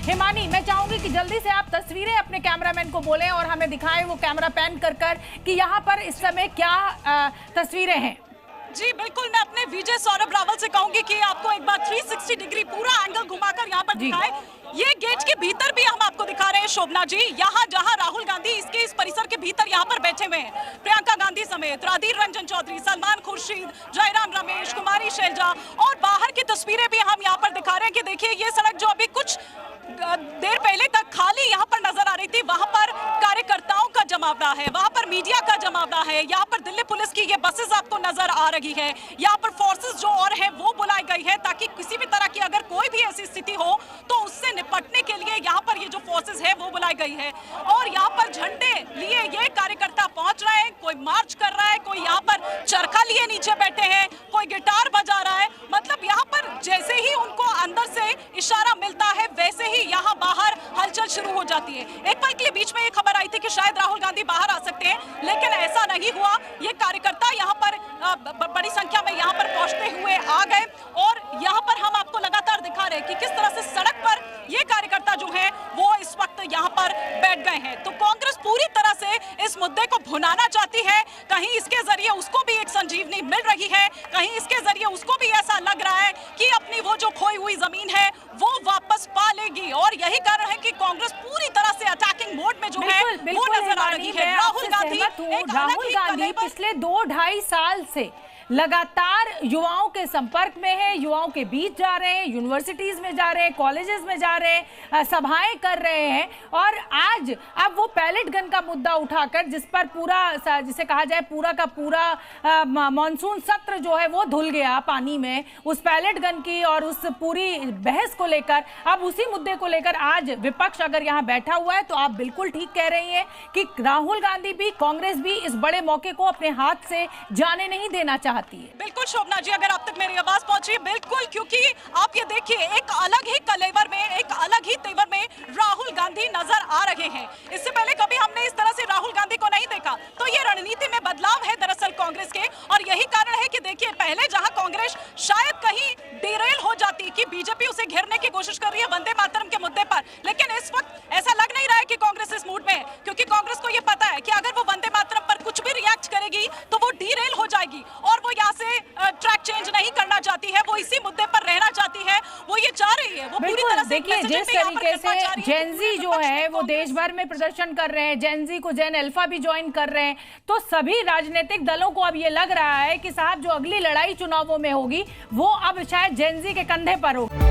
हिमानी, मैं चाहूंगी कि जल्दी से आप तस्वीरें अपने कैमरामैन को बोलें और हमें दिखाएं वो कैमरा पैन कर कि यहाँ पर इस समय क्या तस्वीरें हैं। जी बिल्कुल, मैं अपने विजय सौरभ रावल से कहूंगी कि आपको एक बार 360 डिग्री पूरा एंगल घुमाकर यहाँ पर दिखाएं। ये गेट के भीतर भी हम आपको दिखा रहे हैं शोभना जी, यहाँ जहाँ राहुल गांधी इस परिसर के भीतर यहाँ पर बैठे हुए हैं, प्रियंका गांधी समेत, राधीर रंजन चौधरी, सलमान खुर्शीद, जयराम रमेश, कुमारी शैलजा, और बाहर की तस्वीरें भी हम यहाँ पर दिखा रहे हैं कि देखिए ये सड़क जो अभी कुछ देर पहले तक खाली यहाँ पर नजर आ रही थी, वहां पर कार्यकर्ताओं का जमावड़ा है, वहां पर मीडिया का जमावड़ा है, यहाँ पर दिल्ली पुलिस की ये बसेस आपको नजर आ रही है, यहाँ पर फोर्सेस जो और है वो बुलाई गई है ताकि किसी भी तरह की अगर कोई भी ऐसी स्थिति हो तो उससे निपटने के लिए यहाँ पर ये जो फोर्सेस है वो बुलाई गई है। और यहाँ पर झंडे लिए ये कार्यकर्ता पहुंच रहे हैं, कोई मार्च कर रहा है, कोई यहाँ पर चरखा लिए नीचे बैठे हैं, कोई गिटार बजा रहा है, मतलब यहाँ पर जैसे ही उनको अंदर से इशारा मिलता है वैसे ही यहाँ बाहर हलचल शुरू हो जाती है। एक पल के लिए बीच में ये खबर आई थी कि शायद राहुल गांधी बाहर आ सकते हैं, लेकिन ऐसा नहीं हुआ। ये कार्यकर्ता यहाँ पर बड़ी संख्या में यहाँ पर पहुंचते हुए आ गए और यहाँ पर हम आपको लगातार दिखा रहे हैं कि किस तरह से सड़क पर ये कार्यकर्ता जो है वो इस वक्त यहाँ पर बैठ गए हैं। तो कांग्रेस पूरी तरह से इस मुद्दे को भुनाना चाहती है, कहीं इसके जरिए उसको भी एक संजीवनी मिल रही है, कहीं इसके जरिए उसको भी ऐसा लग रहा है कि अपनी वो जो खोई हुई जमीन है वो वापस पा लेगी। और यही कारण है कि कांग्रेस पूरी तरह से अटैकिंग मोड में जो है वो नजर आ रही है। राहुल गांधी पिछले 2-2.5 साल से लगातार युवाओं के संपर्क में है, युवाओं के बीच जा रहे हैं, यूनिवर्सिटीज में जा रहे हैं, कॉलेजेस में जा रहे हैं, सभाएं कर रहे हैं। और आज अब वो पैलेट गन का मुद्दा उठाकर जिस पर पूरा, जिसे कहा जाए पूरा का पूरा मॉनसून सत्र जो है वो धुल गया पानी में, उस पैलेट गन की और उस पूरी बहस को लेकर, अब उसी मुद्दे को लेकर आज विपक्ष अगर यहाँ बैठा हुआ है तो आप बिल्कुल ठीक कह रही हैं कि राहुल गांधी भी, कांग्रेस भी इस बड़े मौके को अपने हाथ से जाने नहीं देना चाहती है। बिल्कुल शोभना जी, अगर आप तक मेरी आवाज पहुंची है, बिल्कुल, क्योंकि आप ये देखिए एक अलग ही कलेवर में, एक अलग ही तेवर में राहुल गांधी नजर आ रहे हैं। इससे पहले कभी हमने इस तरह से राहुल गांधी को नहीं देखा। तो ये रणनीति में बदलाव है दरअसल कांग्रेस के, और यही कारण है कि देखिए पहले जहां कांग्रेस शायद कहीं डिरेल हो जाती कि बीजेपी उसे घेरने की कोशिश कर रही है वंदे मातरम के मुद्दे पर, लेकिन इस वक्त ऐसा लग नहीं रहा है कि कांग्रेस इस मूड में है, क्योंकि कांग्रेस को यह पता है कि अगर वो वंदे मातरम पर कुछ भी रिएक्ट करेगी तो वो डिरेल हो जाएगी और वो यहाँ से ट्रैक चेंज नहीं करना चाहती है, वो इसी मुद्दे पर रहना चाहती है, वो ये चाह रही है। वो पूरी तरह से देखिए जिस तरीके से जेनजी जो है वो देश भर में प्रदर्शन कर रहे हैं, जेनजी को जेन अल्फा भी ज्वाइन कर रहे हैं, तो सभी राजनीतिक दलों को अब ये लग रहा है कि साहब जो अगली लड़ाई चुनावों में होगी वो अब शायद जेनजी के कंधे पर होगी।